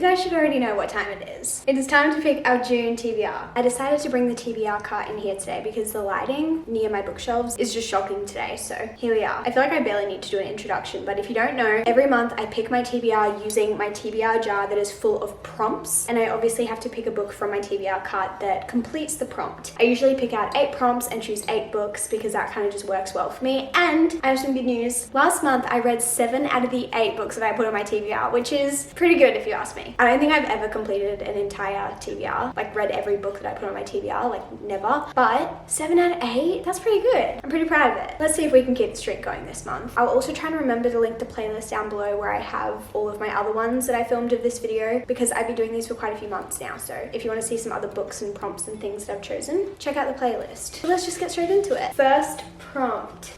guys should already know what time it is. It is time to pick our June TBR. I decided to bring the TBR cart in here today because the lighting near my bookshelves is just shocking today, so here we are. I feel like I barely need to do an introduction, but if you don't know, every month I pick my TBR using my TBR jar that is full of prompts, and I obviously have to pick a book from my TBR cart that completes the prompt. I usually pick out 8 prompts and choose 8 books because that kind of just works well for me. And I have some good news. Last month I read 7 out of the 8 books that I put on my TBR, which is pretty good if you ask me. I don't think I've ever completed an entire TBR, like read every book that I put on my TBR, like never, but 7 out of 8, that's pretty good. I'm pretty proud of it. Let's see if we can keep the streak going this month. I'll also try and remember to link the playlist down below where I have all of my other ones that I filmed of this video, because I've been doing these for quite a few months now, so if you want to see some other books and prompts and things that I've chosen, check out the playlist. So let's just get straight into it. First prompt.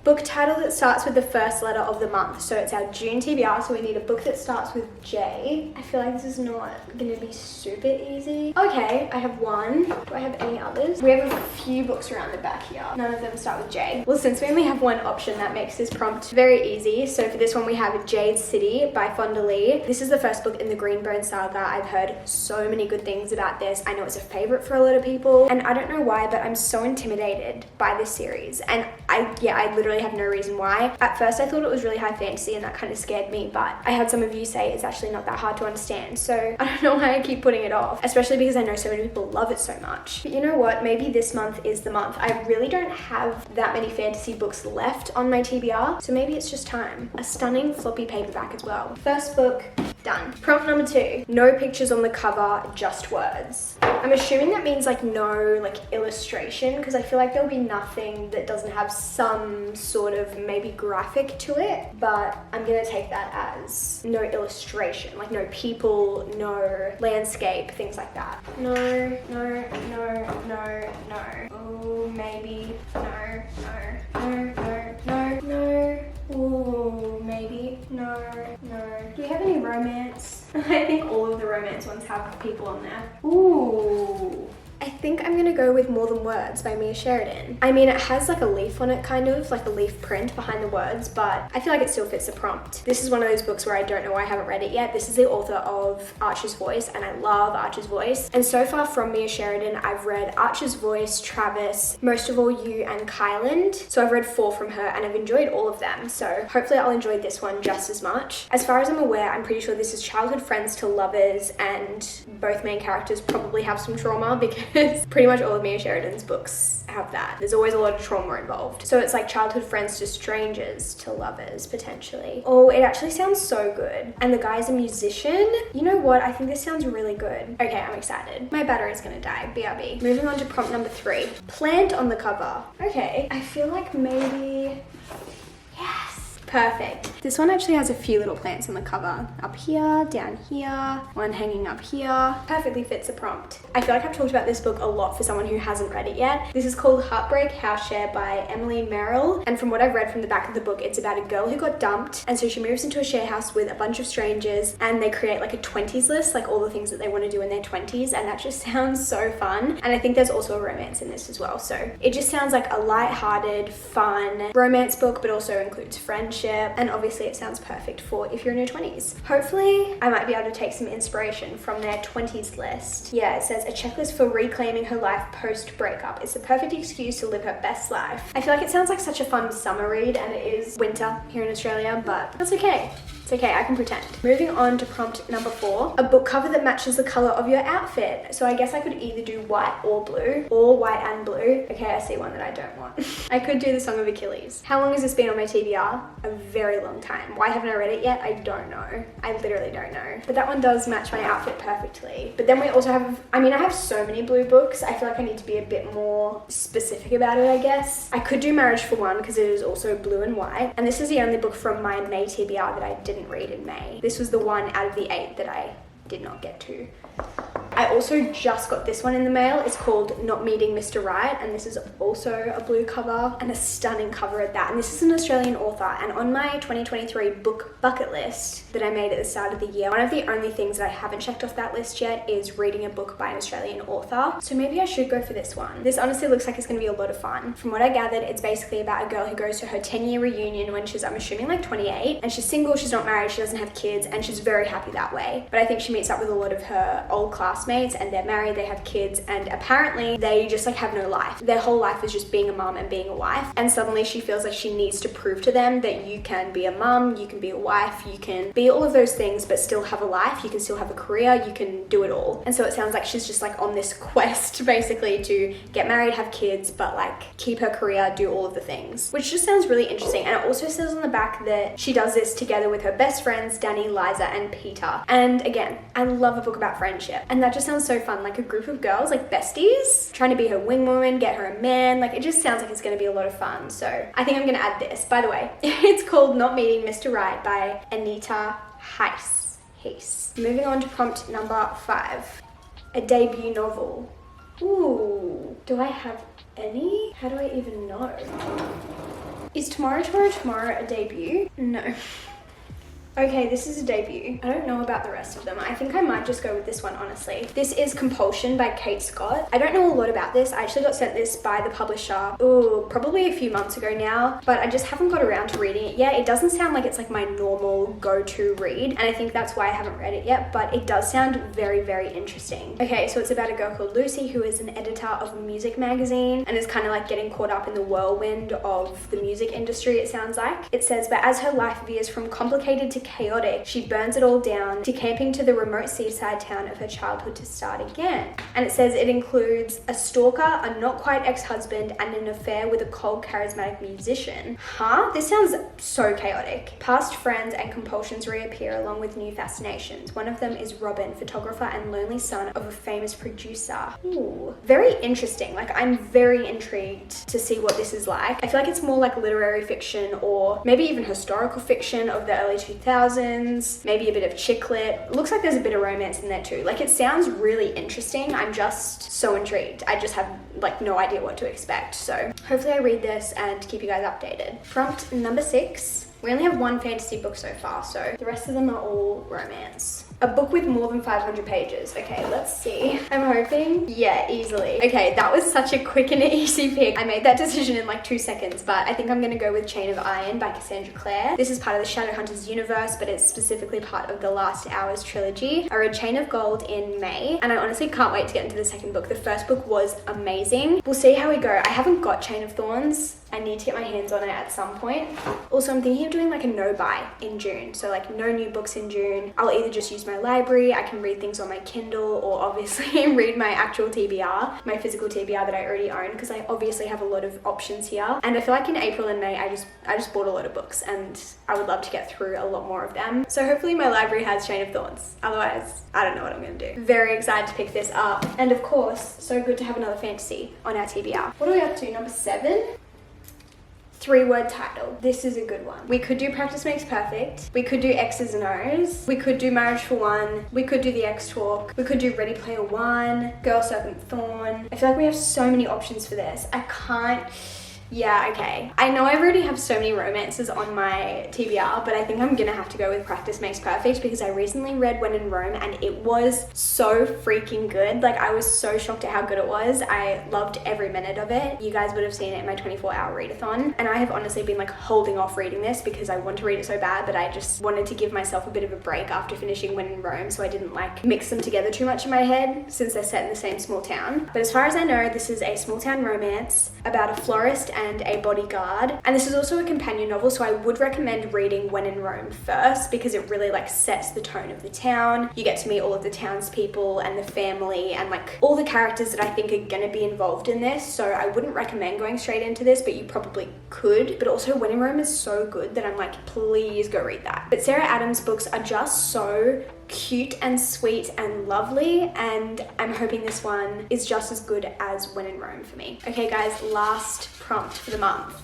Book title that starts with the first letter of the month. So it's our June TBR, so we need a book that starts with J. I feel like this is not gonna be super easy. Okay, I have one. Do I have any others? We have a few books around the back here. None of them start with J. Well, since we only have one option, that makes this prompt very easy. So for this one, we have Jade City by Fonda Lee. This is the first book in the Greenburn saga. I've heard so many good things about this. I know it's a favorite for a lot of people, and I don't know why, but I'm so intimidated by this series. And I literally have no reason why. At first I thought it was really high fantasy and that kind of scared me, but I had some of you say it's actually not that hard to understand, so I don't know why I keep putting it off, especially because I know so many people love it so much. But you know what, maybe this month is the month. I really don't have that many fantasy books left on my TBR, so maybe it's just time. A stunning floppy paperback as well. First book done. Prompt number 2, no pictures on the cover, just words. I'm assuming that means like no like illustration, because I feel like there'll be nothing that doesn't have some sort of maybe graphic to it, but I'm gonna take that as no illustration, like no people, no landscape, things like that. No. Oh, maybe. No. Ooh, maybe. No. Do we have any romance? I think all of the romance ones have people on there. Ooh. I think I'm gonna go with More Than Words by Mia Sheridan. I mean, it has like a leaf on it, kind of like a leaf print behind the words, but I feel like it still fits the prompt. This is one of those books where I don't know why I haven't read it yet. This is the author of Archer's Voice, and I love Archer's Voice. And so far from Mia Sheridan, I've read Archer's Voice, Travis, Most of All You, and Kyland. So I've read 4 from her and I've enjoyed all of them. So hopefully I'll enjoy this one just as much. As far as I'm aware, I'm pretty sure this is childhood friends to lovers, and both main characters probably have some trauma because pretty much all of Mia Sheridan's books have that. There's always a lot of trauma involved. So it's like childhood friends to strangers to lovers, potentially. Oh, it actually sounds so good. And the guy's a musician. You know what? I think this sounds really good. Okay, I'm excited. My battery's gonna die. BRB. Moving on to prompt number 3. Plant on the cover. Okay, I feel like maybe... Yes! Perfect. This one actually has a few little plants on the cover. Up here, down here, one hanging up here. Perfectly fits the prompt. I feel like I've talked about this book a lot for someone who hasn't read it yet. This is called Heartbreak House Share by Emily Merrill. And from what I've read from the back of the book, it's about a girl who got dumped. And so she moves into a share house with a bunch of strangers, and they create like a 20s list, like all the things that they want to do in their 20s. And that just sounds so fun. And I think there's also a romance in this as well. So it just sounds like a light-hearted, fun romance book, but also includes friendship. And obviously it sounds perfect for if you're in your 20s. Hopefully I might be able to take some inspiration from their 20s list. Yeah, it says a checklist for reclaiming her life post breakup. It's the perfect excuse to live her best life. I feel like it sounds like such a fun summer read, and it is winter here in Australia, but that's okay. It's okay, I can pretend. Moving on to prompt number 4, a book cover that matches the color of your outfit. So I guess I could either do white or blue, or white and blue. Okay, I see one that I don't want. I could do the Song of Achilles. How long has this been on my TBR? A very long time. Why haven't I read it yet? I don't know. I literally don't know. But that one does match my outfit perfectly. But then we also have, I mean, I have so many blue books. I feel like I need to be a bit more specific about it, I guess. I could do Marriage for One because it is also blue and white. And this is the only book from my May TBR that I didn't read in May. This was the one out of the 8 that I did not get to. I also just got this one in the mail. It's called Not Meeting Mr. Right, and this is also a blue cover and a stunning cover at that. And this is an Australian author, and on my 2023 book bucket list that I made at the start of the year, one of the only things that I haven't checked off that list yet is reading a book by an Australian author. So maybe I should go for this one. This honestly looks like it's going to be a lot of fun. From what I gathered, it's basically about a girl who goes to her 10-year reunion when she's, I'm assuming, like 28, and she's single, she's not married, she doesn't have kids, and she's very happy that way. But I think she meets up with a lot of her old classmates, and they're married, they have kids, and apparently they just like have no life. Their whole life is just being a mom and being a wife, and suddenly she feels like she needs to prove to them that you can be a mom, you can be a wife, you can be all of those things but still have a life, you can still have a career, you can do it all. And so it sounds like she's just like on this quest basically to get married, have kids, but like keep her career, do all of the things, which just sounds really interesting. And it also says on the back that she does this together with her best friends Danny, Liza, and Peter. And again, I love a book about friendship, and that just sounds so fun, like a group of girls, like besties, trying to be her wing woman, get her a man. Like, it just sounds like it's going to be a lot of fun. So I think I'm going to add this. By the way, it's called Not Meeting Mr. Right by Anita Heiss. Moving on to prompt number 5, a debut novel. Ooh, do I have any? How do I even know? Is Tomorrow a debut? No. Okay, this is a debut. I don't know about the rest of them. I think I might just go with this one, honestly. This is Compulsion by Kate Scott. I don't know a lot about this. I actually got sent this by the publisher, probably a few months ago now, but I just haven't got around to reading it yet. It doesn't sound like it's like my normal go-to read, and I think that's why I haven't read it yet, but it does sound very, very interesting. Okay, so it's about a girl called Lucy who is an editor of a music magazine and is kind of like getting caught up in the whirlwind of the music industry, it sounds like. It says, but as her life veers from complicated to chaotic, she burns it all down, decamping to the remote seaside town of her childhood to start again. And it says it includes a stalker, a not quite ex-husband, and an affair with a cold, charismatic musician. Huh? This sounds so chaotic. Past friends and compulsions reappear along with new fascinations. One of them is Robin, photographer and lonely son of a famous producer. Ooh, very interesting. Like, I'm very intrigued to see what this is like. I feel like it's more like literary fiction or maybe even historical fiction of the early 2000s. Maybe a bit of chick lit. Looks like there's a bit of romance in there too. Like, it sounds really interesting. I'm just so intrigued. I just have like no idea what to expect. So hopefully I read this and keep you guys updated. Prompt number 6. We only have one fantasy book so far, so the rest of them are all romance. A book with more than 500 pages. Okay, let's see. I'm hoping. Yeah, easily. Okay, that was such a quick and easy pick. I made that decision in like 2 seconds, but I think I'm gonna go with Chain of Iron by Cassandra Clare. This is part of the Shadowhunters universe, but it's specifically part of the Last Hours trilogy. I read Chain of Gold in May, and I honestly can't wait to get into the second book. The first book was amazing. We'll see how we go. I haven't got Chain of Thorns. I need to get my hands on it at some point. Also, I'm thinking of doing like a no buy in June. So like no new books in June. I'll either just use my library, I can read things on my Kindle, or obviously read my actual TBR, my physical TBR that I already own, because I obviously have a lot of options here. And I feel like in April and May, I just bought a lot of books, and I would love to get through a lot more of them. So hopefully my library has Chain of Thorns. Otherwise, I don't know what I'm gonna do. Very excited to pick this up. And of course, so good to have another fantasy on our TBR. What are we up to? Number 7? 3-word title. This is a good one. We could do Practice Makes Perfect. We could do X's and O's. We could do Marriage for One. We could do The X Talk. We could do Ready Player One. Girl Serpent Thorn. I feel like we have so many options for this. I can't... Yeah, okay. I know I already have so many romances on my TBR, but I think I'm gonna have to go with Practice Makes Perfect because I recently read When in Rome and it was so freaking good. Like, I was so shocked at how good it was. I loved every minute of it. You guys would have seen it in my 24-hour readathon. And I have honestly been like holding off reading this because I want to read it so bad, but I just wanted to give myself a bit of a break after finishing When in Rome, so I didn't like mix them together too much in my head since they're set in the same small town. But as far as I know, this is a small town romance about a florist and a bodyguard, and this is also a companion novel, so I would recommend reading When in Rome first because it really like sets the tone of the town. You get to meet all of the townspeople and the family and like all the characters that I think are gonna be involved in this, so I wouldn't recommend going straight into this, but you probably could. But also When in Rome is so good that I'm like, please go read that. But Sarah Adams books are just so cute and sweet and lovely, and I'm hoping this one is just as good as When in Rome for me. Okay guys, last prompt for the month.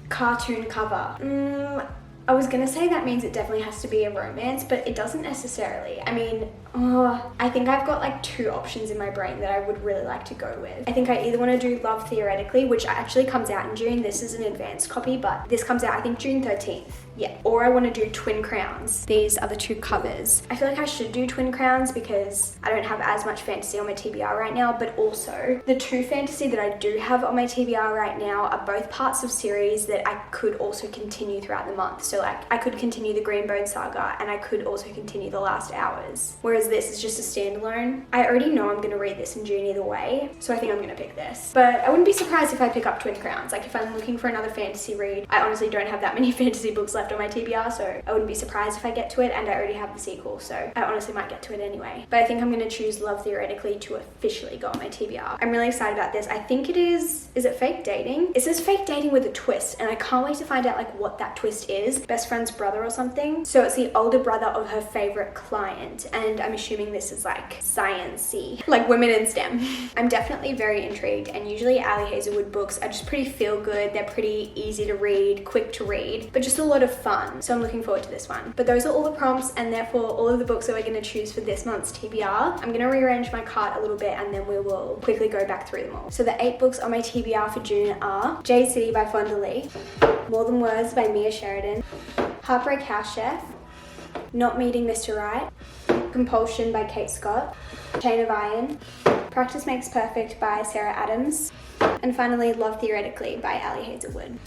Cartoon cover. I was gonna say that means it definitely has to be a romance, but it doesn't necessarily. I mean, I think I've got like 2 options in my brain that I would really like to go with. I think I either want to do Love Theoretically, which actually comes out in June. This is an advanced copy, but this comes out I think June 13th. Yeah. Or I want to do Twin Crowns. These are the 2 covers. I feel like I should do Twin Crowns because I don't have as much fantasy on my TBR right now, but also the 2 fantasy that I do have on my TBR right now are both parts of series that I could also continue throughout the month. So like I could continue the Greenbone Saga and I could also continue The Last Hours. Whereas this is just a standalone. I already know I'm going to read this in June either way, so I think I'm going to pick this. But I wouldn't be surprised if I pick up Twin Crowns. Like if I'm looking for another fantasy read, I honestly don't have that many fantasy books left on my TBR, so I wouldn't be surprised if I get to it, and I already have the sequel, so I honestly might get to it anyway. But I think I'm going to choose Love Theoretically to officially go on my TBR. I'm really excited about this. I think it is it Fake Dating? It says Fake Dating with a twist, and I can't wait to find out like what that twist is. Best friend's brother or something. So it's the older brother of her favorite client, and I'm assuming this is like science-y, like women in STEM. I'm definitely very intrigued, and usually Ali Hazelwood books are just pretty feel good. They're pretty easy to read, quick to read, but just a lot of fun. So I'm looking forward to this one. But those are all the prompts and therefore all of the books that we're going to choose for this month's TBR. I'm going to rearrange my cart a little bit and then we will quickly go back through them all. So the 8 books on my TBR for June are Jade City by Fonda Lee, More Than Words by Mia Sheridan, Heartbreak House Chef, Not Meeting Mr. Right, Compulsion by Kate Scott, Chain of Iron, Practice Makes Perfect by Sarah Adams, and finally Love Theoretically by Ali Hazelwood.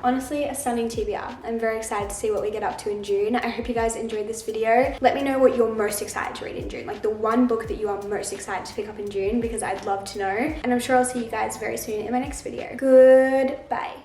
Honestly, a stunning TBR. I'm very excited to see what we get up to in June. I hope you guys enjoyed this video. Let me know what you're most excited to read in June, like the one book that you are most excited to pick up in June, because I'd love to know. And I'm sure I'll see you guys very soon in my next video. Goodbye.